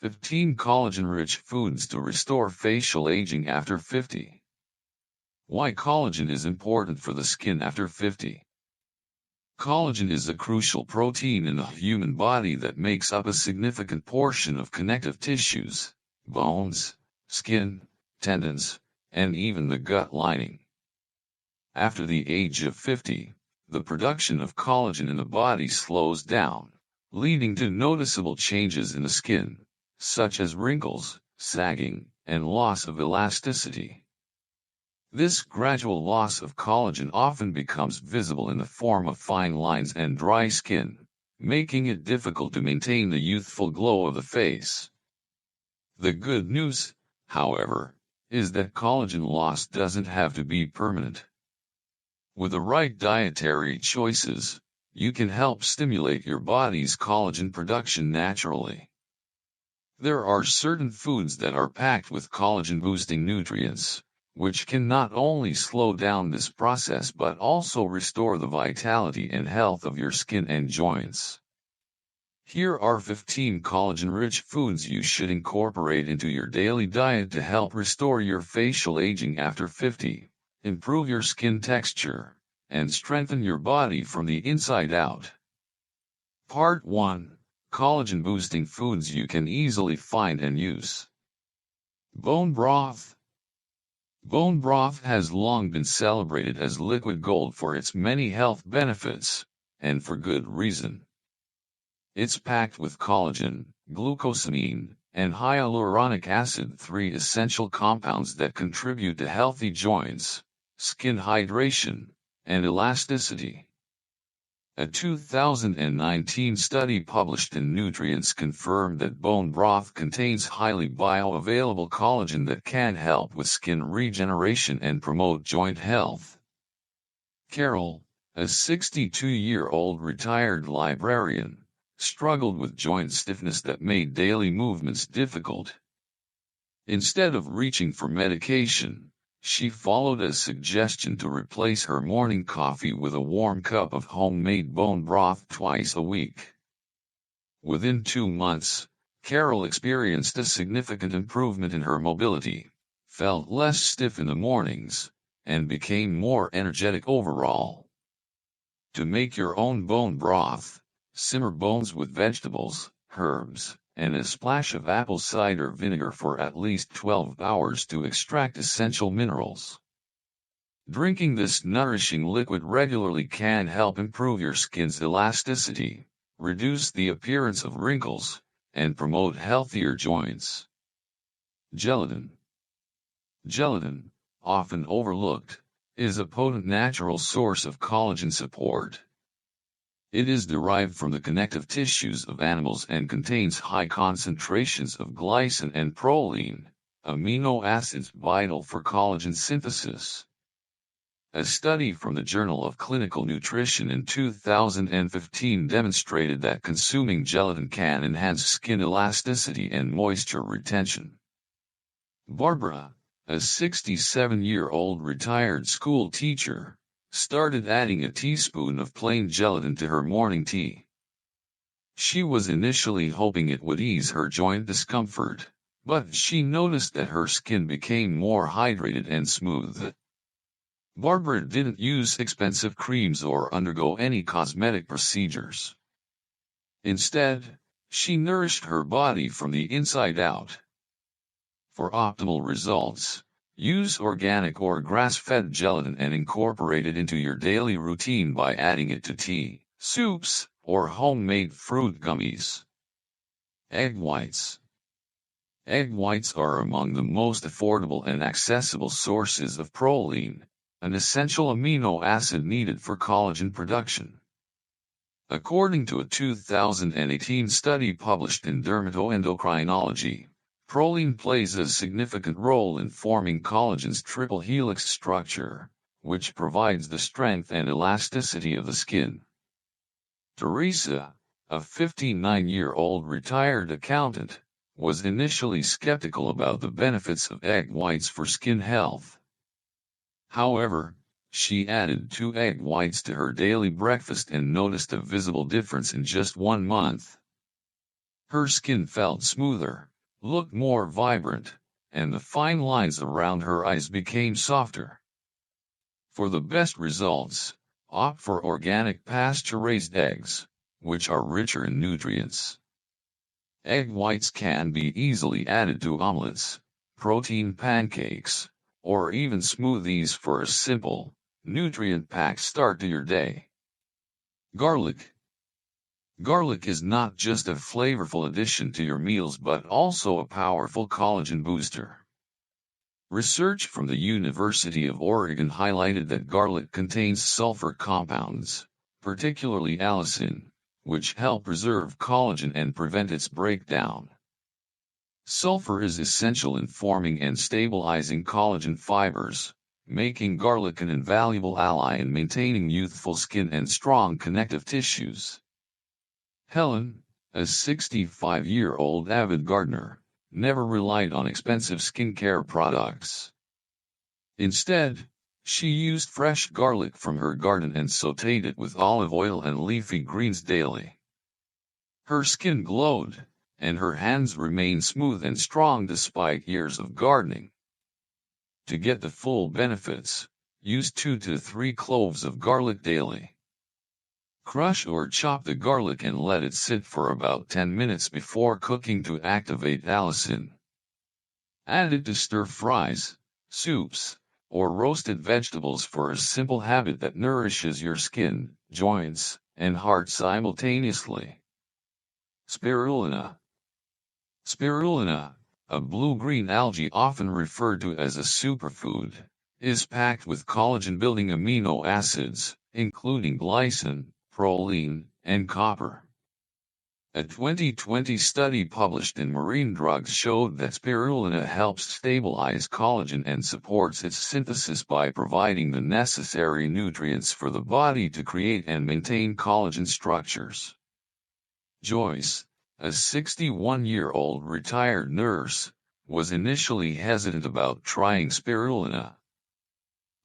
15 collagen-rich foods to restore facial aging after 50. Why collagen is important for the skin after 50. Collagen is a crucial protein in the human body that makes up a significant portion of connective tissues, bones, skin, tendons, and even the gut lining. After the age of 50, the production of collagen in the body slows down, leading to noticeable changes in the skin, such as wrinkles, sagging, and loss of elasticity. This gradual loss of collagen often becomes visible in the form of fine lines and dry skin, making it difficult to maintain the youthful glow of the face. The good news, however, is that collagen loss doesn't have to be permanent. With the right dietary choices, you can help stimulate your body's collagen production naturally. There are certain foods that are packed with collagen-boosting nutrients, which can not only slow down this process but also restore the vitality and health of your skin and joints. Here are 15 collagen-rich foods you should incorporate into your daily diet to help restore your facial aging after 50, improve your skin texture, and strengthen your body from the inside out. Part 1. Collagen-boosting foods you can easily find and use. Bone broth. Bone broth has long been celebrated as liquid gold for its many health benefits, and for good reason. It's packed with collagen, glucosamine, and hyaluronic acid, three essential compounds that contribute to healthy joints, skin hydration, and elasticity. A 2019 study published in Nutrients confirmed that bone broth contains highly bioavailable collagen that can help with skin regeneration and promote joint health. Carol, a 62-year-old retired librarian, struggled with joint stiffness that made daily movements difficult. Instead of reaching for medication, she followed a suggestion to replace her morning coffee with a warm cup of homemade bone broth twice a week. Within 2 months, Carol experienced a significant improvement in her mobility, felt less stiff in the mornings, and became more energetic overall. To make your own bone broth, simmer bones with vegetables, herbs, and a splash of apple cider vinegar for at least 12 hours to extract essential minerals. Drinking this nourishing liquid regularly can help improve your skin's elasticity, reduce the appearance of wrinkles, and promote healthier joints. Gelatin. Gelatin, often overlooked, is a potent natural source of collagen support. It is derived from the connective tissues of animals and contains high concentrations of glycine and proline, amino acids vital for collagen synthesis. A study from the Journal of Clinical Nutrition in 2015 demonstrated that consuming gelatin can enhance skin elasticity and moisture retention. Barbara, a 67-year-old retired school teacher, started adding a teaspoon of plain gelatin to her morning tea. She was initially hoping it would ease her joint discomfort, but she noticed that her skin became more hydrated and smooth. Barbara didn't use expensive creams or undergo any cosmetic procedures. Instead, she nourished her body from the inside out. For optimal results, use organic or grass-fed gelatin and incorporate it into your daily routine by adding it to tea, soups, or homemade fruit gummies. Egg whites. Egg whites are among the most affordable and accessible sources of proline, an essential amino acid needed for collagen production. According to a 2018 study published in Dermatoendocrinology, proline plays a significant role in forming collagen's triple helix structure, which provides the strength and elasticity of the skin. Teresa, a 59-year-old retired accountant, was initially skeptical about the benefits of egg whites for skin health. However, she added 2 egg whites to her daily breakfast and noticed a visible difference in just 1 month. Her skin felt smoother, looked more vibrant, and the fine lines around her eyes became softer. For the best results, opt for organic pasture-raised eggs, which are richer in nutrients. Egg whites can be easily added to omelets, protein pancakes, or even smoothies for a simple, nutrient-packed start to your day. Garlic. Garlic is not just a flavorful addition to your meals but also a powerful collagen booster. Research from the University of Oregon highlighted that garlic contains sulfur compounds, particularly allicin, which help preserve collagen and prevent its breakdown. Sulfur is essential in forming and stabilizing collagen fibers, making garlic an invaluable ally in maintaining youthful skin and strong connective tissues. Helen, a 65-year-old avid gardener, never relied on expensive skincare products. Instead, she used fresh garlic from her garden and sautéed it with olive oil and leafy greens daily. Her skin glowed, and her hands remained smooth and strong despite years of gardening. To get the full benefits, use 2 to 3 cloves of garlic daily. Crush or chop the garlic and let it sit for about 10 minutes before cooking to activate allicin. Add it to stir fries, soups, or roasted vegetables for a simple habit that nourishes your skin, joints, and heart simultaneously. Spirulina. Spirulina, a blue-green algae often referred to as a superfood, is packed with collagen-building amino acids, including glycine, proline, and copper. A 2020 study published in Marine Drugs showed that spirulina helps stabilize collagen and supports its synthesis by providing the necessary nutrients for the body to create and maintain collagen structures. Joyce, a 61-year-old retired nurse, was initially hesitant about trying spirulina.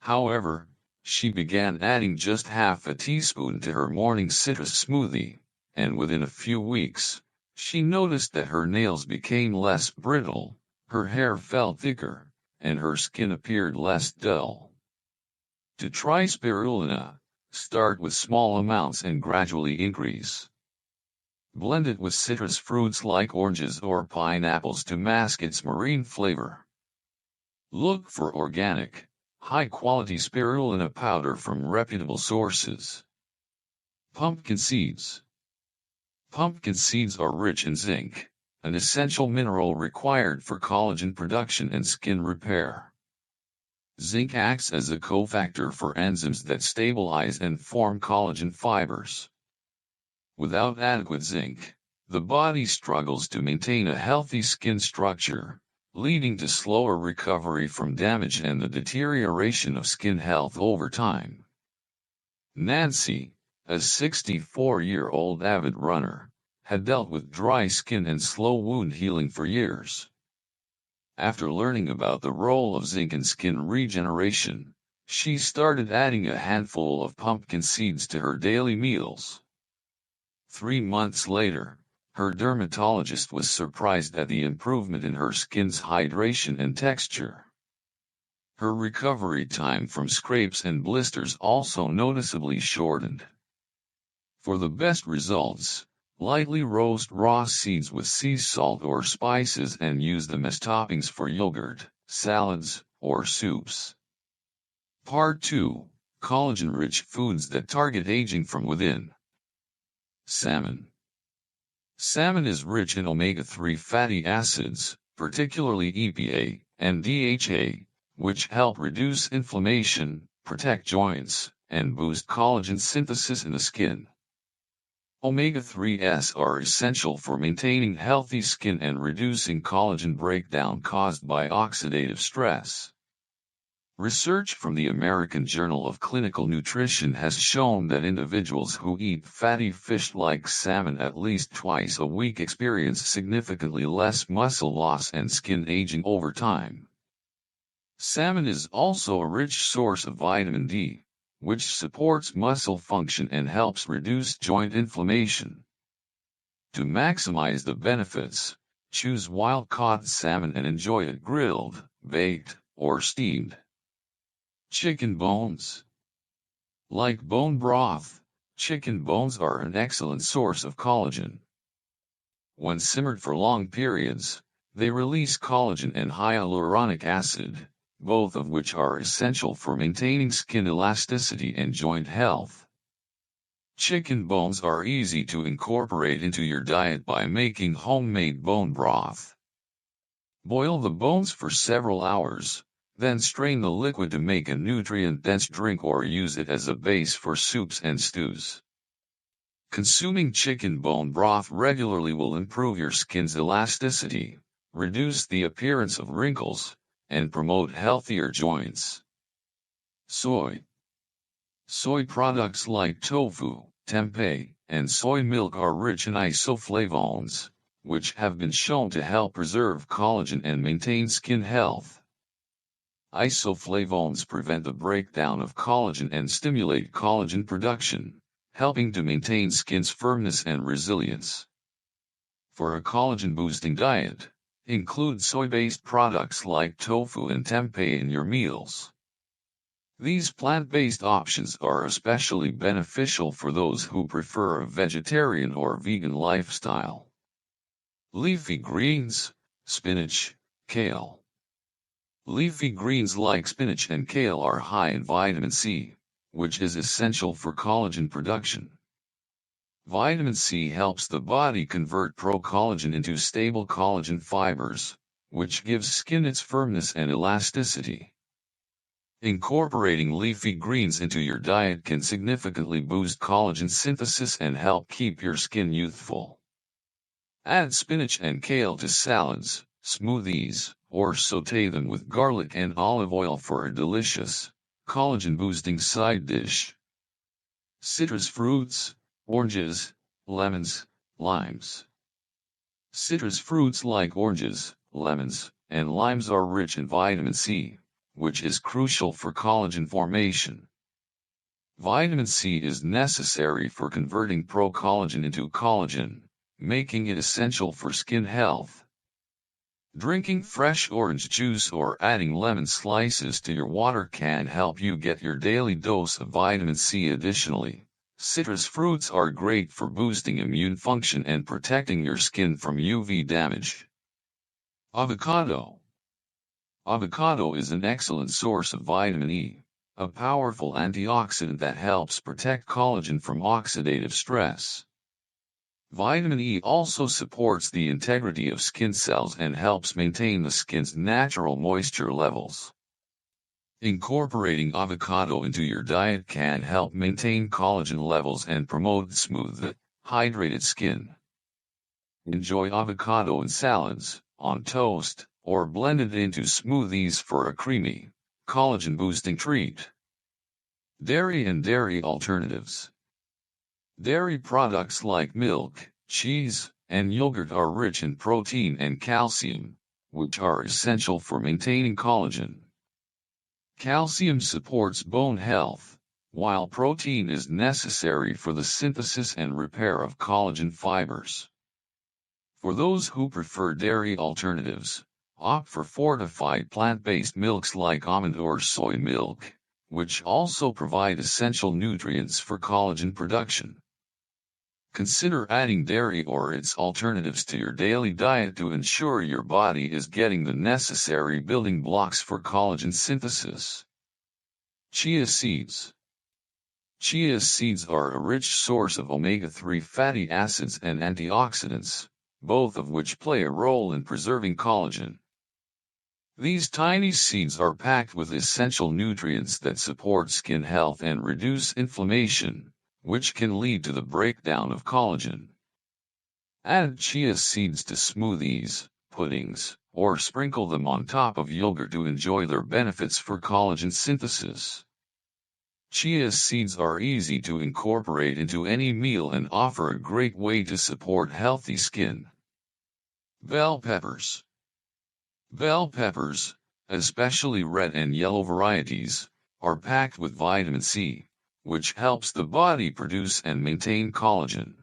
However, she began adding just half a teaspoon to her morning citrus smoothie, and within a few weeks, she noticed that her nails became less brittle, her hair felt thicker, and her skin appeared less dull. To try spirulina, start with small amounts and gradually increase. Blend it with citrus fruits like oranges or pineapples to mask its marine flavor. Look for organic, high-quality spirulina powder from reputable sources. Pumpkin seeds. Pumpkin seeds are rich in zinc, an essential mineral required for collagen production and skin repair. Zinc acts as a cofactor for enzymes that stabilize and form collagen fibers. Without adequate zinc, the body struggles to maintain a healthy skin structure, leading to slower recovery from damage and the deterioration of skin health over time. Nancy, a 64-year-old avid runner, had dealt with dry skin and slow wound healing for years. After learning about the role of zinc in skin regeneration, she started adding a handful of pumpkin seeds to her daily meals. 3 months later, her dermatologist was surprised at the improvement in her skin's hydration and texture. Her recovery time from scrapes and blisters also noticeably shortened. For the best results, lightly roast raw seeds with sea salt or spices and use them as toppings for yogurt, salads, or soups. Part 2: Collagen-rich foods that target aging from within. Salmon. Salmon is rich in omega-3 fatty acids, particularly EPA and DHA, which help reduce inflammation, protect joints, and boost collagen synthesis in the skin. Omega-3s are essential for maintaining healthy skin and reducing collagen breakdown caused by oxidative stress. Research from the American Journal of Clinical Nutrition has shown that individuals who eat fatty fish like salmon at least twice a week experience significantly less muscle loss and skin aging over time. Salmon is also a rich source of vitamin D, which supports muscle function and helps reduce joint inflammation. To maximize the benefits, Choose wild-caught salmon and enjoy it grilled, baked, or steamed. Chicken bones. Like bone broth, chicken bones are an excellent source of collagen. When simmered for long periods, they release collagen and hyaluronic acid, both of which are essential for maintaining skin elasticity and joint health. Chicken bones are easy to incorporate into your diet by making homemade bone broth. Boil the bones for several hours, then strain the liquid to make a nutrient-dense drink or use it as a base for soups and stews. Consuming chicken bone broth regularly will improve your skin's elasticity, reduce the appearance of wrinkles, and promote healthier joints. Soy. Soy products like tofu, tempeh, and soy milk are rich in isoflavones, which have been shown to help preserve collagen and maintain skin health. Isoflavones prevent the breakdown of collagen and stimulate collagen production, helping to maintain skin's firmness and resilience. For a collagen-boosting diet, include soy-based products like tofu and tempeh in your meals. These plant-based options are especially beneficial for those who prefer a vegetarian or vegan lifestyle. Leafy greens, spinach, kale. Leafy greens like spinach and kale are high in vitamin C, which is essential for collagen production. Vitamin C helps the body convert procollagen into stable collagen fibers, which gives skin its firmness and elasticity. Incorporating leafy greens into your diet can significantly boost collagen synthesis and help keep your skin youthful. Add spinach and kale to salads, smoothies, or sauté them with garlic and olive oil for a delicious, collagen-boosting side dish. Citrus fruits, oranges, lemons, limes. Citrus fruits like oranges, lemons, and limes are rich in vitamin C, which is crucial for collagen formation. Vitamin C is necessary for converting procollagen into collagen, making it essential for skin health. Drinking fresh orange juice or adding lemon slices to your water can help you get your daily dose of vitamin C. Additionally, citrus fruits are great for boosting immune function and protecting your skin from UV damage. Avocado. Avocado is an excellent source of vitamin E, a powerful antioxidant that helps protect collagen from oxidative stress. Vitamin E also supports the integrity of skin cells and helps maintain the skin's natural moisture levels. Incorporating avocado into your diet can help maintain collagen levels and promote smooth, hydrated skin. Enjoy avocado in salads, on toast, or blended into smoothies for a creamy, collagen-boosting treat. Dairy and dairy alternatives. Dairy products like milk, cheese, and yogurt are rich in protein and calcium, which are essential for maintaining collagen. Calcium supports bone health, while protein is necessary for the synthesis and repair of collagen fibers. For those who prefer dairy alternatives, opt for fortified plant-based milks like almond or soy milk, which also provide essential nutrients for collagen production. Consider adding dairy or its alternatives to your daily diet to ensure your body is getting the necessary building blocks for collagen synthesis. Chia seeds. Chia seeds are a rich source of omega-3 fatty acids and antioxidants, both of which play a role in preserving collagen. These tiny seeds are packed with essential nutrients that support skin health and reduce inflammation, which can lead to the breakdown of collagen. Add chia seeds to smoothies, puddings, or sprinkle them on top of yogurt to enjoy their benefits for collagen synthesis. Chia seeds are easy to incorporate into any meal and offer a great way to support healthy skin. Bell peppers. Bell peppers, especially red and yellow varieties, are packed with vitamin C, which helps the body produce and maintain collagen.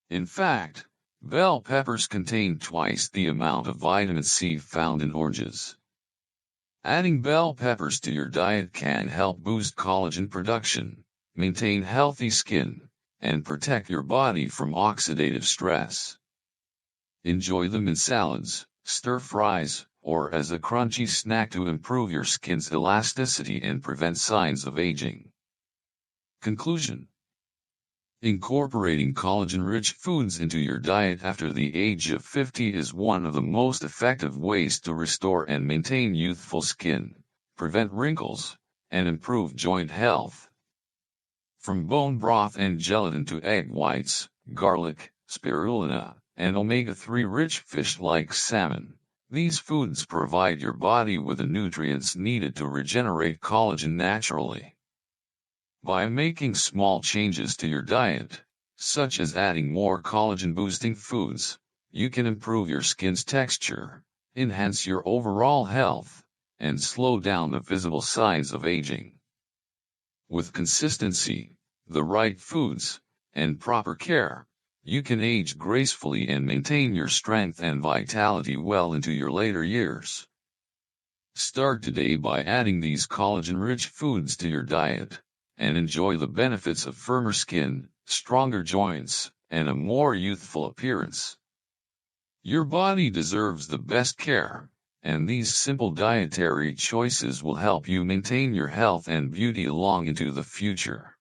In fact, Bell peppers contain twice the amount of vitamin C found in oranges. Adding bell peppers to your diet can help boost collagen production, maintain healthy skin, and protect your body from oxidative stress. Enjoy them in salads, stir fries, or as a crunchy snack to improve your skin's elasticity and prevent signs of aging. Conclusion: incorporating collagen-rich foods into your diet after the age of 50 is one of the most effective ways to restore and maintain youthful skin, prevent wrinkles, and improve joint health. From bone broth and gelatin to egg whites, garlic, spirulina, and omega-3 rich fish like salmon, these foods provide your body with the nutrients needed to regenerate collagen naturally. By making small changes to your diet, such as adding more collagen-boosting foods, you can improve your skin's texture, enhance your overall health, and slow down the visible signs of aging. With consistency, the right foods, and proper care, you can age gracefully and maintain your strength and vitality well into your later years. Start today by adding these collagen-rich foods to your diet, and enjoy the benefits of firmer skin, stronger joints, and a more youthful appearance. Your body deserves the best care, and these simple dietary choices will help you maintain your health and beauty long into the future.